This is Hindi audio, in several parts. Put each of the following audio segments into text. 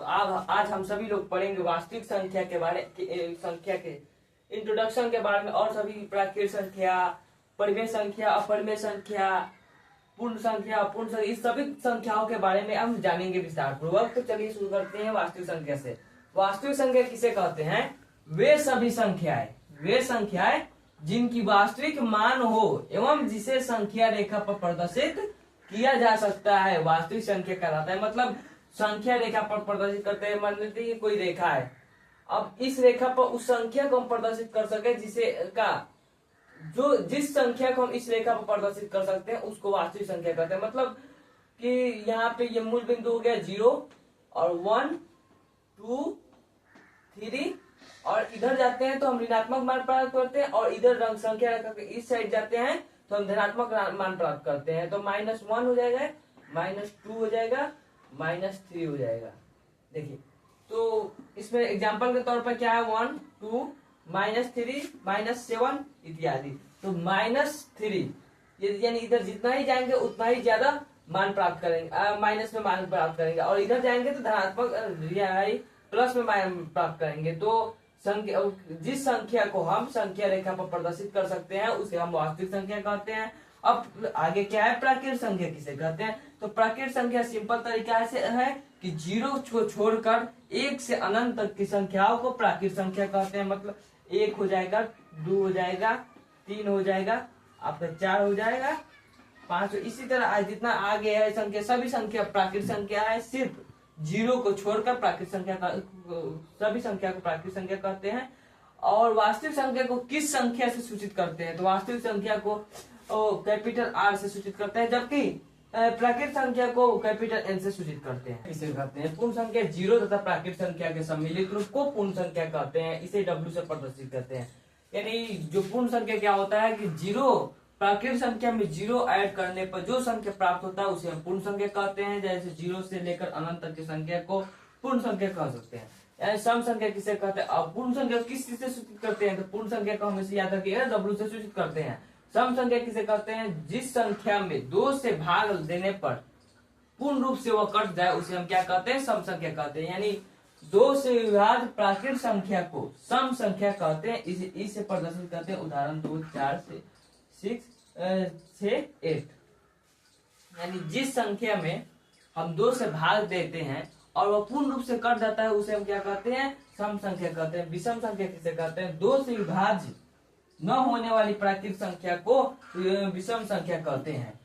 तो आज हम सभी लोग पढ़ेंगे वास्तविक संख्या के संख्या के इंट्रोडक्शन के बारे में, और सभी प्राकृत संख्या, परिमेय संख्या, अपरिमेय संख्या, पूर्ण संख्या, अपूर्ण संख्या, इस सभी संख्याओं के बारे में हम जानेंगे विस्तार पूर्वक। तो चलिए शुरू करते हैं वास्तविक संख्या से। वास्तविक संख्या किसे कहते हैं? वे सभी संख्याएं जिनकी वास्तविक मान हो एवं जिसे संख्या रेखा पर प्रदर्शित किया जा सकता है, वास्तविक संख्या कहलाता है। मतलब संख्या रेखा पर प्रदर्शित करते हैं। मान लेते हैं कोई रेखा है, अब इस रेखा पर उस संख्या को हम प्रदर्शित कर सके जिस संख्या को हम इस रेखा पर प्रदर्शित कर सकते हैं उसको वास्तविक संख्या कहते हैं। मतलब कि यहाँ पे ये मूल बिंदु हो गया 0 और 1 2 3, और इधर जाते हैं तो हम ऋणात्मक मान प्राप्त करते हैं, और इधर संख्या रेखा के इस साइड जाते हैं तो हम धनात्मक मान प्राप्त करते हैं। तो -1 हो जाएगा, -2 हो जाएगा, -3 हो जाएगा। देखिए तो इसमें एग्जांपल के तौर पर क्या है, 1 2 -3 -7 इत्यादि। तो -3 यानी इधर जितना ही जाएंगे उतना ही ज्यादा मान प्राप्त करेंगे, माइनस में मान प्राप्त करेंगे, और इधर जाएंगे तो धनात्मक प्लस में मान प्राप्त करेंगे। तो जिस संख्या को हम संख्या रेखा पर प्रदर्शित कर सकते हैं उसे हम वास्तविक संख्या कहते हैं। अब आगे क्या है, प्राकृत संख्या किसे कहते हैं? तो प्राकृत संख्या सिंपल तरीका से है कि 0 को छोड़कर 1 से अनंत तक की संख्याओं को प्राकृत संख्या कहते हैं। मतलब 1 हो जाएगा, 2 हो जाएगा, 3 हो जाएगा, आपका 4 हो जाएगा, 5, इसी तरह जितना आगे है संख्या, सभी संख्या प्राकृत संख्या है। सिर्फ 0 को छोड़कर प्राकृत संख्या सभी संख्या को प्राकृत संख्या कहते हैं। और वास्तविक संख्या को किस संख्या से सूचित करते हैं? तो वास्तविक संख्या को कैपिटल R से सूचित करते हैं, जबकि प्राकृत संख्या को कैपिटल N से सूचित करते हैं। इसे कहते हैं पूर्ण संख्या। 0 तथा प्राकृत संख्या के सम्मिलित रूप को पूर्ण संख्या कहते हैं। इसे W से प्रदर्शित करते हैं। यानी जो पूर्ण संख्या क्या होता है कि 0 प्राकृत संख्या में 0 ऐड करने पर जो संख्या प्राप्त होता है उसे हम पूर्ण संख्या कहते हैं। जैसे 0 से लेकर अनंत तक की संख्या को पूर्ण संख्या कह सकते हैं। यानी सम संख्या किसे कहते हैं? अब पूर्ण संख्या किस चीज से सूचित करते हैं? तो पूर्ण संख्या को हमेशा याद रखिएगा, W से सूचित करते हैं। सम संख्या किसे कहते हैं? जिस संख्या में 2 से भाग देने पर पूर्ण रूप से वह कट जाए उसे हम क्या कहते हैं? सम संख्या कहते हैं। यानी 2 से विभाज्य प्राकृत संख्या को सम संख्या कहते हैं। इसे प्रदर्शित करते हैं। उदाहरण 2 4 से 6 8। यानी जिस संख्या में हम 2 से भाग देते हैं और वह पूर्ण रूप से कट जाता है उसे हम क्या कहते हैं? सम संख्या कहते हैं। विषम संख्या किसे कहते हैं? 2 से विभाज्य न होने वाली प्राकृत संख्या को विषम संख्या कहते हैं।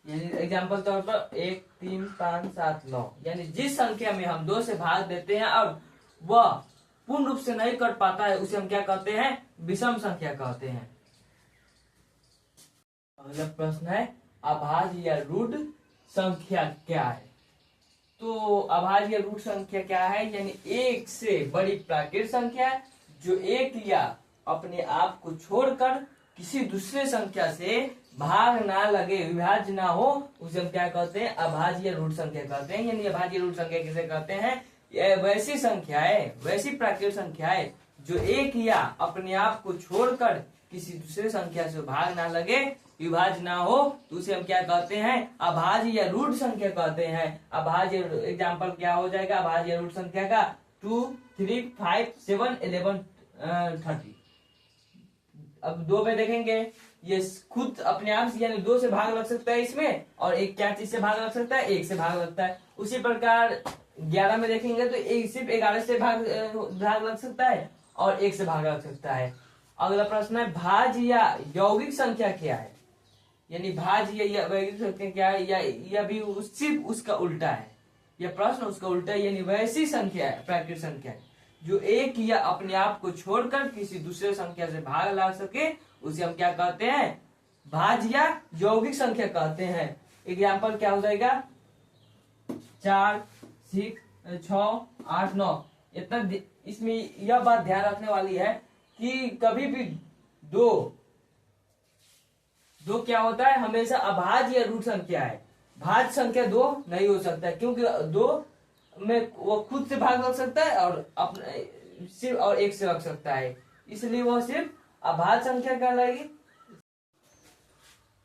यानी एग्जाम्पल तौर पर 1 3 5 7 9, यानी जिस संख्या में हम 2 से भाग देते हैं और वह पूर्ण रूप से नहीं कट पाता है उसे हम क्या कहते हैं? विषम संख्या कहते हैं। अगला प्रश्न है, अभाज्य या रूढ़ संख्या क्या है? तो अभाज्य या रूढ़ संख्या क्या है? यानी 1 से बड़ी प्राकृत संख्या जो 1 या अपने आप को छोड़कर किसी दूसरे संख्या से भाग ना लगे, विभाज्य ना हो, उसे हम क्या कहते हैं? अभाज्य या रूढ़ संख्या कहते हैं। यानी अभाज्य रूढ़ संख्या किसे कहते हैं? वैसी संख्याएं, वैसी प्राकृत संख्याएं जो 1 या अपने आप को छोड़कर किसी दूसरे संख्या से भाग ना लगे, विभाज्य ना हो, तो उसे हम क्या कहते हैं? अभाज्य या रूढ़ संख्या कहते हैं। अभाज्य एग्जाम्पल क्या हो जाएगा अभाज्य या रूढ़ संख्या का? 2 3 5 7 11 30। अब 2 में देखेंगे, ये खुद अपने आप से यानी 2 से भाग लग सकता है इसमें, और एक क्या चीज से भाग लग सकता है? 1 से भाग लगता है। उसी प्रकार 11 में देखेंगे तो सिर्फ 11 से भाग लग सकता है और 1 से भाग लग सकता है। अगला प्रश्न है, भाज्य या यौगिक संख्या क्या है? यानी भाज्य या यौगिक संख्या क्या है? या भी सिर्फ उसका उल्टा है। यह प्रश्न उसका उल्टा है। यानी वैसी संख्या है, प्राकृत संख्या है जो 1 या अपने आप को छोड़कर किसी दूसरे संख्या से भाग ला सके, उसे हम क्या कहते हैं? भाज्य या यौगिक संख्या कहते हैं। एग्जाम्पल क्या हो जाएगा? 4 6 8 9। इतना इसमें यह बात ध्यान रखने वाली है कि कभी भी दो क्या होता है? हमेशा अभाज्य या रूढ़ संख्या है। भाज्य संख्या 2 नहीं हो सकता है, क्योंकि 2 में वो खुद से भाग लग सकता है और अपने सिर्फ और 1 से लग सकता है, इसलिए वह सिर्फ अभाज्य संख्या कहलाएगी।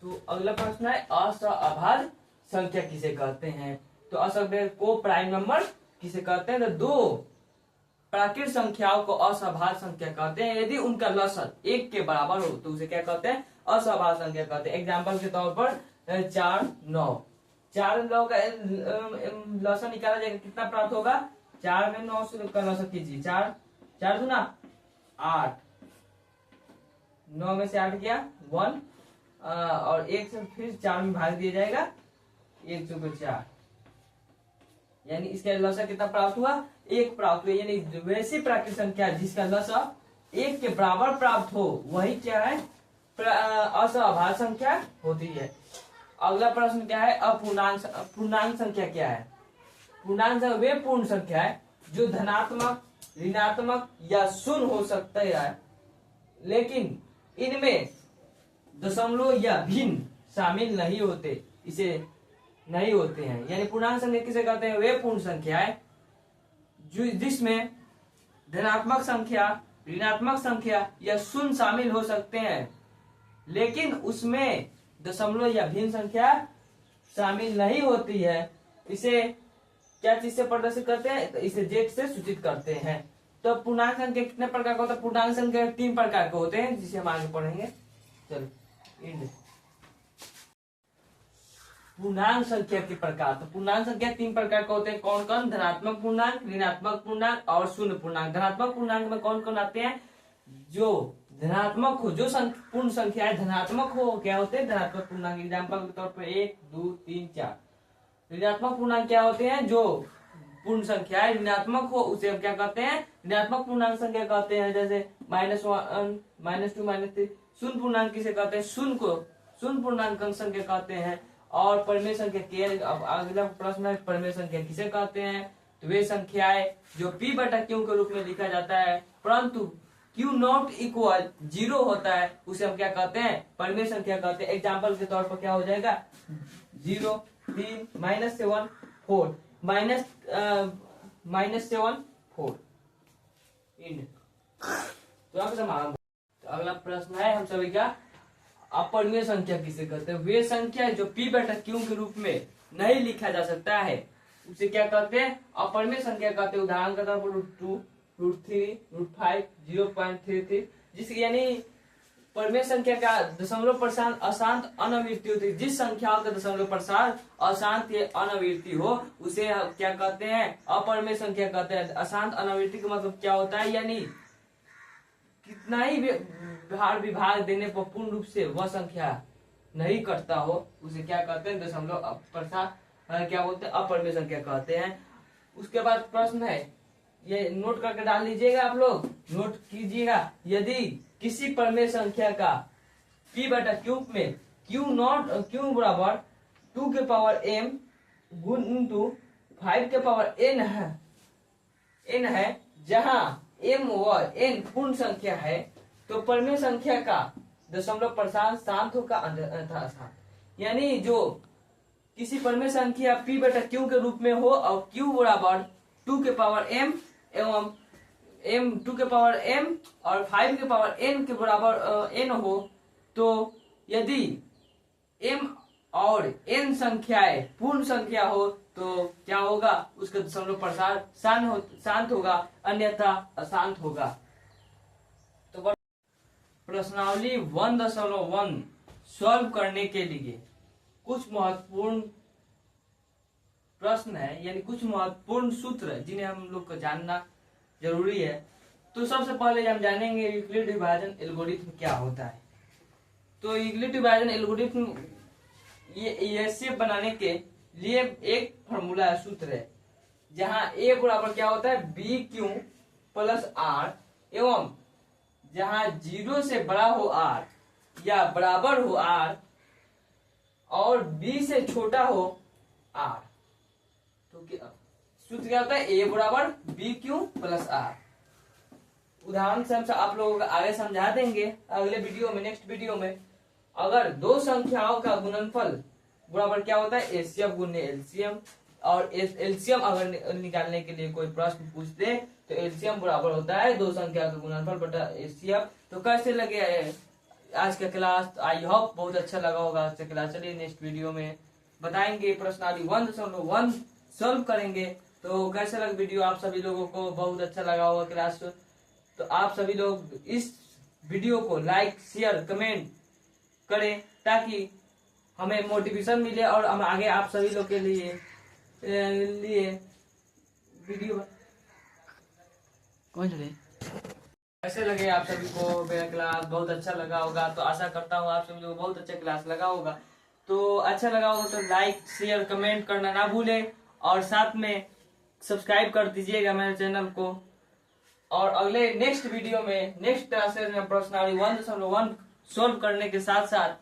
तो अगला प्रश्न है, असहभाज्य संख्या किसे कहते हैं? तो असंख्य को प्राइम नंबर किसे कहते हैं? तो दो प्राकृत संख्याओं को असहभाज्य संख्या कहते हैं यदि उनका लसन 1 के बराबर हो तो उसे क्या कहते हैं? असहभाज्य संख्या कहते हैं। एग्जाम्पल के तौर पर 4 9, 4 9 का लसन निकाला जाएगा, कितना प्राप्त होगा? 4 में 9 से का लसन कीजिए, 4 4 दूना 8, 9 में से 8 गया 1, और 1 से फिर 4 में भाग दिया जाएगा, 1 चौके 4, यानी इसका लसा कितना प्राप्त हुआ? 1 प्राप्त हुआ। यानी वैसी प्राकृत संख्या जिसका लसा 1 के बराबर प्राप्त हो वही क्या है? असहभाज्य संख्या होती है। अगला प्रश्न क्या है? पूर्णांक संख्या क्या है? पूर्णांक वे पूर्ण संख्या है जो धनात्मक, ऋणात्मक या शून्य हो सकता है, लेकिन इनमें दशमलव या भिन्न शामिल नहीं होते, इसे नहीं होते हैं। यानी पूर्णांक संख्या किसे कहते हैं? वे पूर्ण संख्या है जिसमें धनात्मक संख्या, ऋणात्मक संख्या या शून्य शामिल हो सकते हैं, लेकिन उसमें दशमलव या भिन्न संख्या शामिल नहीं होती है। इसे क्या चीज से प्रदर्शित करते हैं? तो इसे जेड से सूचित करते हैं। तो पूर्णांक संख्या कितने प्रकार का होता है? पूर्णांक संख्या 3 प्रकार के होते हैं, जिसे हम आगे पढ़ेंगे। चलो इंड पूर्णांक संख्या के प्रकार। तो पूर्णांक संख्या 3 प्रकार के होते हैं। कौन कौन? धनात्मक पूर्णांक, ऋणात्मक पूर्णांक और शून्य पूर्णांक। धनात्मक पूर्णांक में कौन कौन आते हैं? जो धनात्मक हो, जो पूर्ण संख्या धनात्मक हो, क्या होते हैं? धनात्मक पूर्णांक। एग्जाम्पल के तौर पर 1 2 3 4। ऋणात्मक पूर्णांक क्या होते हैं? जो पूर्ण संख्या ऋणात्मक हो उसे हम क्या कहते हैं? ऋणात्मक पूर्णांक संख्या कहते हैं। जैसे -1 -2 -3। शून्य पूर्णांक किसे कहते हैं? शून्य को शून्य पूर्णांक संख्या कहते हैं। और परिमेय संख्या के अब अगला प्रश्न है, परिमेय संख्या किसे कहते हैं? तो वे संख्याएं जो p बटा q के रूप में लिखा जाता है परंतु q नॉट इक्वल 0 होता है, उसे हम क्या कहते हैं? परिमेय संख्या कहते हैं। एग्जाम्पल के तौर पर क्या हो जाएगा? 0 3 -7 4 -7 4 इंड। तो अगला प्रश्न है हम सभी का, अपरिमेय संख्या किसे कहते हैं? वे संख्या जो p बटा q के रूप में नहीं लिखा जा सकता है उसे क्या कहते हैं? अपरिमेय संख्या कहते हैं। उदाहरण के तौर पर √2 √3 √5 0.33, जिसकी यानी परिमेय संख्या का दशमलव प्रशांत अशांत अनविर्ती होती है। जिस संख्याओं का दशमलव प्रशांत अशांत या अनविर्ती हो उसे क्या कहते हैं? अपरिमेय संख्या कहते हैं। अशांत अनविर्ती का मतलब क्या होता है? यानी कितना ही भार विभाग देने पर पूर्ण रूप से वह संख्या नहीं कटता हो उसे क्या कहते हैं? दशमलव प्रशांत क्या बोलते हैं? अपरिमेय संख्या कहते हैं। उसके बाद प्रश्न है, ये नोट करके डाल लीजिएगा, आप लोग नोट कीजिएगा। यदि किसी परिमेय संख्या का p बटा q में q बराबर 2 के पावर m गुणितु 5 के पावर n है, जहां m व n पूर्ण संख्या है, तो परिमेय संख्या का दशमलव प्रशांत शांत होगा अन्यथा अशांत। यानी जो किसी परिमेय संख्या p बटा q के रूप में हो और q बराबर 2 के पावर m एवं m 2 के पावर m और 5 के पावर n के बराबर n हो, तो यदि m और n संख्याएं पूर्ण संख्या हो तो क्या होगा? उसका दशमलव प्रशांत शांत होगा अन्यथा अशांत होगा। तो प्रश्नावली 1.1 सॉल्व करने के लिए कुछ महत्वपूर्ण प्रश्न है, यानी कुछ महत्वपूर्ण सूत्र जिन्हें हम लोग को जानना जरूरी है। तो सबसे पहले हम जानेंगे यूक्लिड विभाजन एल्गोरिथम क्या होता है। तो यूक्लिड विभाजन एल्गोरिथम ये शेप बनाने के लिए एक फॉर्मूला है, सूत्र है, जहां a बराबर क्या होता है? bq प्लस r एवं जहां 0 से बड़ा हो r या बराबर हो r और b से छोटा हो r, तो सूत्र क्या होता है? a बराबर bq प्लस r। उदाहरण से हम आप लोगों को आगे समझा देंगे अगले वीडियो में, नेक्स्ट वीडियो में। अगर दो संख्याओं का गुणनफल बराबर क्या होता है? एचसीएफ गुने एलसीएम, और एलसीएम अगर निकालने के लिए कोई प्रश्न पूछ दे तो एलसीएम बराबर होता है दो संख्या का गुणनफल बटा एचसीएफ। तो कैसे लगे आज का क्लास? आई होप बहुत अच्छा लगा होगा आज का क्लास। चलिए नेक्स्ट वीडियो में बताएंगे, प्रश्नावली 1.1 सॉल्व करेंगे। तो कैसा लगा वीडियो आप सभी लोगों को? बहुत अच्छा लगा होगा क्लास। तो आप सभी लोग इस वीडियो को लाइक शेयर कमेंट करें ताकि हमें मोटिवेशन मिले और हम आगे आप सभी लोग के लिए वीडियो कौन चले। कैसे लगे आप सभी को मेरा क्लास? बहुत अच्छा लगा होगा। तो आशा करता हूँ आप सभी लोगों को बहुत अच्छा क्लास लगा होगा। तो अच्छा लगा होगा तो लाइक शेयर कमेंट करना ना भूलें और साथ में सब्सक्राइब कर दीजिएगा मेरे चैनल को। और अगले नेक्स्ट वीडियो में नेक्स्ट क्लासेस में प्रश्नावली 1.1 सोल्व करने के साथ साथ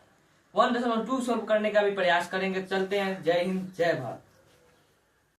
1.2 सोल्व करने का भी प्रयास करेंगे। चलते हैं। जय हिंद जय भारत।